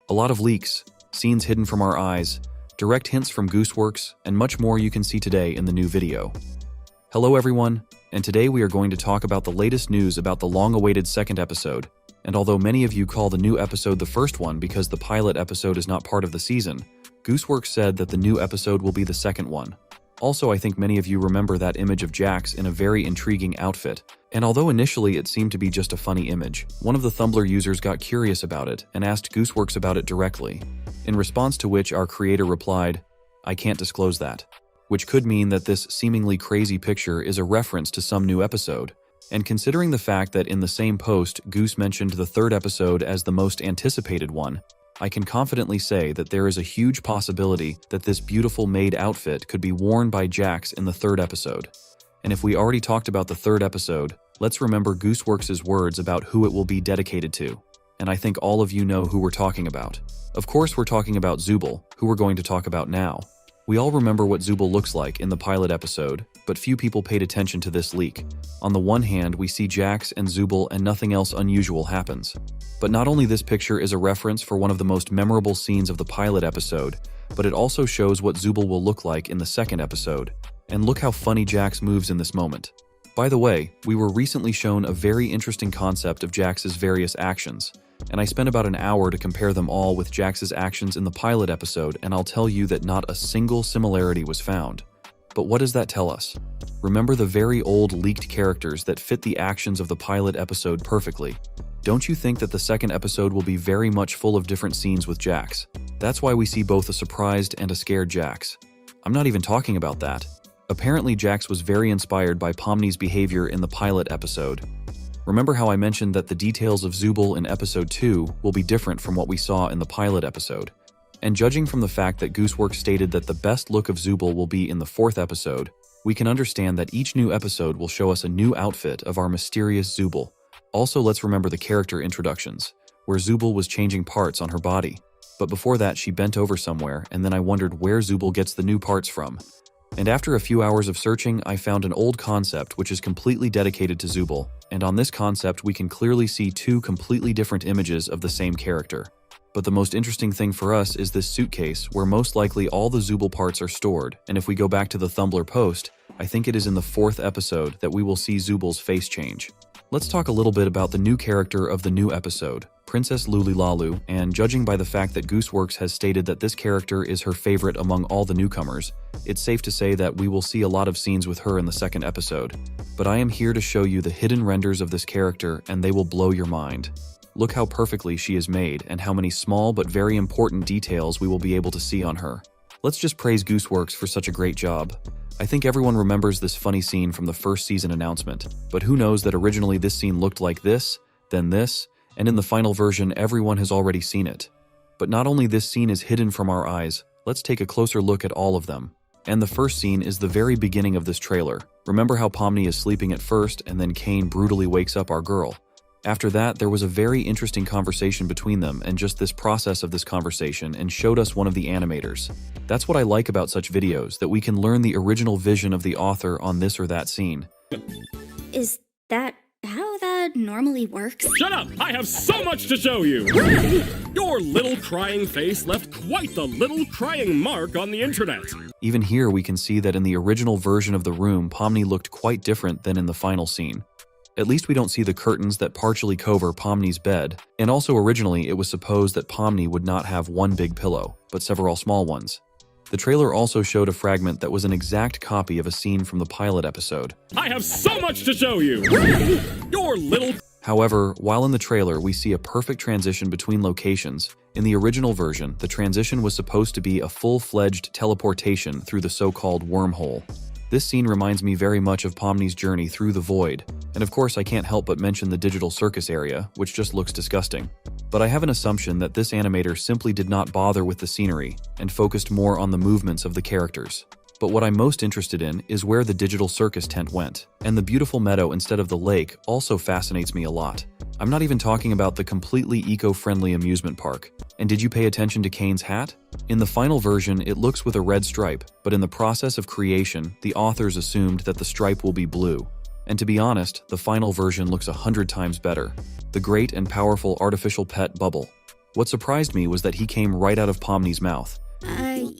A lot of leaks, scenes hidden from our eyes, direct hints from Gooseworx, and much more you can see today in the new video. Hello everyone, and today we are going to talk about the latest news about the long-awaited second episode. And although many of you call the new episode the first one because the pilot episode is not part of the season, Gooseworx said that the new episode will be the second one. Also, I think many of you remember that image of Jax in a very intriguing outfit. And although initially it seemed to be just a funny image, one of the Tumblr users got curious about it and asked Gooseworx about it directly, in response to which our creator replied, "I can't disclose that," which could mean that this seemingly crazy picture is a reference to some new episode. And considering the fact that in the same post, Goose mentioned the third episode as the most anticipated one, I can confidently say that there is a huge possibility that this beautiful maid outfit could be worn by Jax in the third episode. And if we already talked about the third episode, let's remember Gooseworx's words about who it will be dedicated to. And I think all of you know who we're talking about. Of course, we're talking about Zooble, who we're going to talk about now. We all remember what Zooble looks like in the pilot episode, but few people paid attention to this leak. On the one hand, we see Jax and Zooble and nothing else unusual happens. But not only this picture is a reference for one of the most memorable scenes of the pilot episode, but it also shows what Zooble will look like in the second episode. And look how funny Jax moves in this moment. By the way, we were recently shown a very interesting concept of Jax's various actions, and I spent about an hour to compare them all with Jax's actions in the pilot episode, and I'll tell you that not a single similarity was found. But what does that tell us? Remember the very old leaked characters that fit the actions of the pilot episode perfectly. Don't you think that the second episode will be very much full of different scenes with Jax? That's why we see both a surprised and a scared Jax. I'm not even talking about that. Apparently Jax was very inspired by Pomni's behavior in the pilot episode. Remember how I mentioned that the details of Zooble in episode 2 will be different from what we saw in the pilot episode? And judging from the fact that Gooseworx stated that the best look of Zooble will be in the fourth episode, we can understand that each new episode will show us a new outfit of our mysterious Zooble. Also, let's remember the character introductions, where Zooble was changing parts on her body. But before that, she bent over somewhere, and then I wondered where Zooble gets the new parts from. And after a few hours of searching, I found an old concept which is completely dedicated to Zooble, and on this concept we can clearly see two completely different images of the same character. But the most interesting thing for us is this suitcase, where most likely all the Zooble parts are stored, and if we go back to the Tumblr post, I think it is in the fourth episode that we will see Zooble's face change. Let's talk a little bit about the new character of the new episode, Princess Lulilalu, and judging by the fact that Gooseworx has stated that this character is her favorite among all the newcomers, it's safe to say that we will see a lot of scenes with her in the second episode. But I am here to show you the hidden renders of this character, and they will blow your mind. Look how perfectly she is made, and how many small but very important details we will be able to see on her. Let's just praise Gooseworx for such a great job. I think everyone remembers this funny scene from the first season announcement, but who knows that originally this scene looked like this, then this, and in the final version everyone has already seen it. But not only this scene is hidden from our eyes, let's take a closer look at all of them. And the first scene is the very beginning of this trailer. Remember how Pomni is sleeping at first and then Kane brutally wakes up our girl. After that, there was a very interesting conversation between them, and just this process of this conversation and showed us one of the animators. That's what I like about such videos, that we can learn the original vision of the author on this or that scene. Is that how that normally works? Shut up! I have so much to show you! Your little crying face left quite the little crying mark on the internet. Even here we can see that in the original version of the room, Pomni looked quite different than in the final scene. At least we don't see the curtains that partially cover Pomni's bed, and also originally it was supposed that Pomni would not have one big pillow, but several small ones. The trailer also showed a fragment that was an exact copy of a scene from the pilot episode. I have so much to show you! Your little... However, while in the trailer we see a perfect transition between locations, in the original version, the transition was supposed to be a full-fledged teleportation through the so-called wormhole. This scene reminds me very much of Pomni's journey through the void, and of course I can't help but mention the digital circus area, which just looks disgusting. But I have an assumption that this animator simply did not bother with the scenery, and focused more on the movements of the characters. But what I'm most interested in is where the digital circus tent went, and the beautiful meadow instead of the lake also fascinates me a lot. I'm not even talking about the completely eco-friendly amusement park. And did you pay attention to Kane's hat? In the final version, it looks with a red stripe, but in the process of creation, the authors assumed that the stripe will be blue. And to be honest, the final version looks 100 times better. The great and powerful artificial pet Bubble. What surprised me was that he came right out of Pomni's mouth. How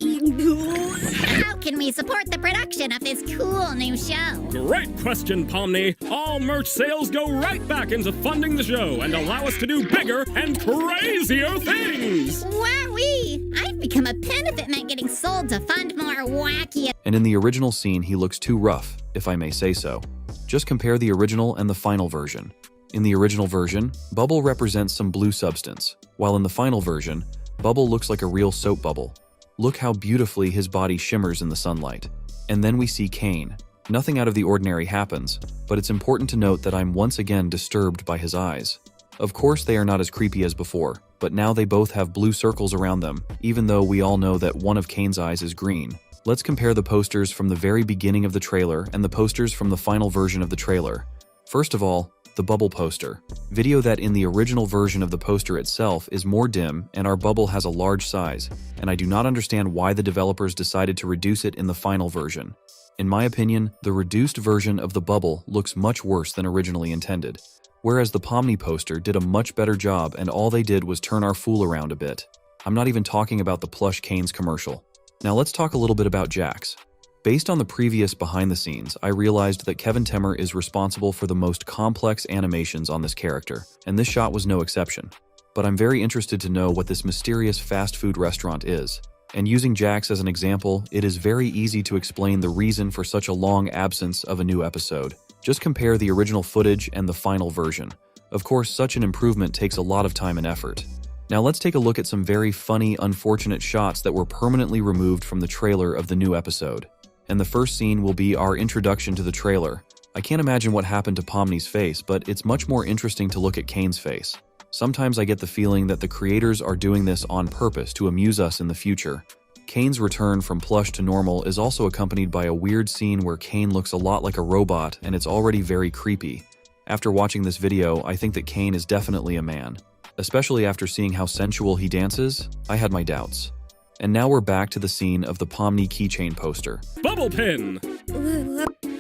can we support the production of this cool new show? Great question, Pomni. All merch sales go right back into funding the show and allow us to do bigger and crazier things. Wowee! I'd become a pin if it meant getting sold to fund more wacky. And in the original scene, he looks too rough, if I may say so. Just compare the original and the final version. In the original version, Bubble represents some blue substance, while in the final version, Bubble looks like a real soap bubble. Look how beautifully his body shimmers in the sunlight. And then we see Kane. Nothing out of the ordinary happens, but it's important to note that I'm once again disturbed by his eyes. Of course they are not as creepy as before, but now they both have blue circles around them, even though we all know that one of Kane's eyes is green. Let's compare the posters from the very beginning of the trailer and the posters from the final version of the trailer. First of all, the Bubble poster. Video that in the original version of the poster itself is more dim and our bubble has a large size, and I do not understand why the developers decided to reduce it in the final version. In my opinion, the reduced version of the bubble looks much worse than originally intended, whereas the Pomni poster did a much better job and all they did was turn our fool around a bit. I'm not even talking about the plush Kane's commercial. Now let's talk a little bit about Jax. Based on the previous behind the scenes, I realized that Kevin Temmer is responsible for the most complex animations on this character, and this shot was no exception. But I'm very interested to know what this mysterious fast food restaurant is. And using Jax as an example, it is very easy to explain the reason for such a long absence of a new episode. Just compare the original footage and the final version. Of course, such an improvement takes a lot of time and effort. Now let's take a look at some very funny, unfortunate shots that were permanently removed from the trailer of the new episode. And the first scene will be our introduction to the trailer. I can't imagine what happened to Pomni's face, but it's much more interesting to look at Kane's face. Sometimes I get the feeling that the creators are doing this on purpose to amuse us in the future. Kane's return from plush to normal is also accompanied by a weird scene where Kane looks a lot like a robot and it's already very creepy. After watching this video, I think that Kane is definitely a man. Especially after seeing how sensual he dances, I had my doubts. And now we're back to the scene of the Pomni keychain poster. Bubble pin!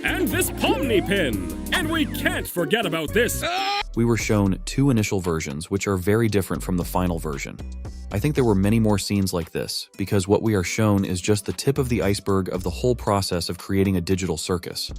And this Pomni pin! And we can't forget about this! We were shown two initial versions, which are very different from the final version. I think there were many more scenes like this, because what we are shown is just the tip of the iceberg of the whole process of creating a digital circus.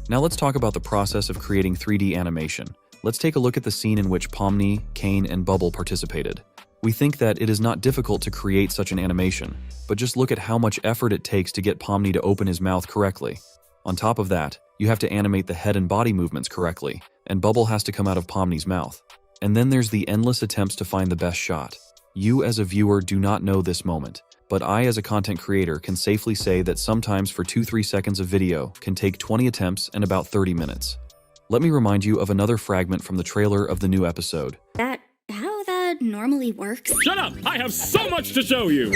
Now let's talk about the process of creating 3D animation. Let's take a look at the scene in which Pomni, Kane, and Bubble participated. We think that it is not difficult to create such an animation, but just look at how much effort it takes to get Pomni to open his mouth correctly. On top of that, you have to animate the head and body movements correctly, and Bubble has to come out of Pomni's mouth. And then there's the endless attempts to find the best shot. You as a viewer do not know this moment, but I as a content creator can safely say that sometimes for 2-3 seconds of video can take 20 attempts and about 30 minutes. Let me remind you of another fragment from the trailer of the new episode. How that normally works? Shut up! I have so much to show you!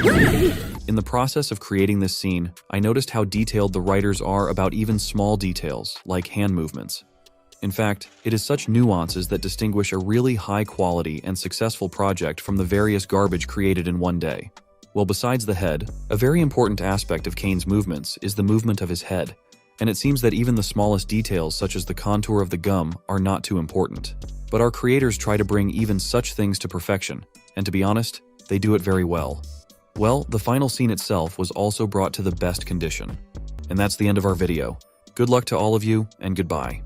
In the process of creating this scene, I noticed how detailed the writers are about even small details, like hand movements. In fact, it is such nuances that distinguish a really high-quality and successful project from the various garbage created in one day. Well, besides the head, a very important aspect of Kane's movements is the movement of his head, and it seems that even the smallest details such as the contour of the gum are not too important. But our creators try to bring even such things to perfection, and to be honest, they do it very well. Well, the final scene itself was also brought to the best condition. And that's the end of our video. Good luck to all of you, and goodbye.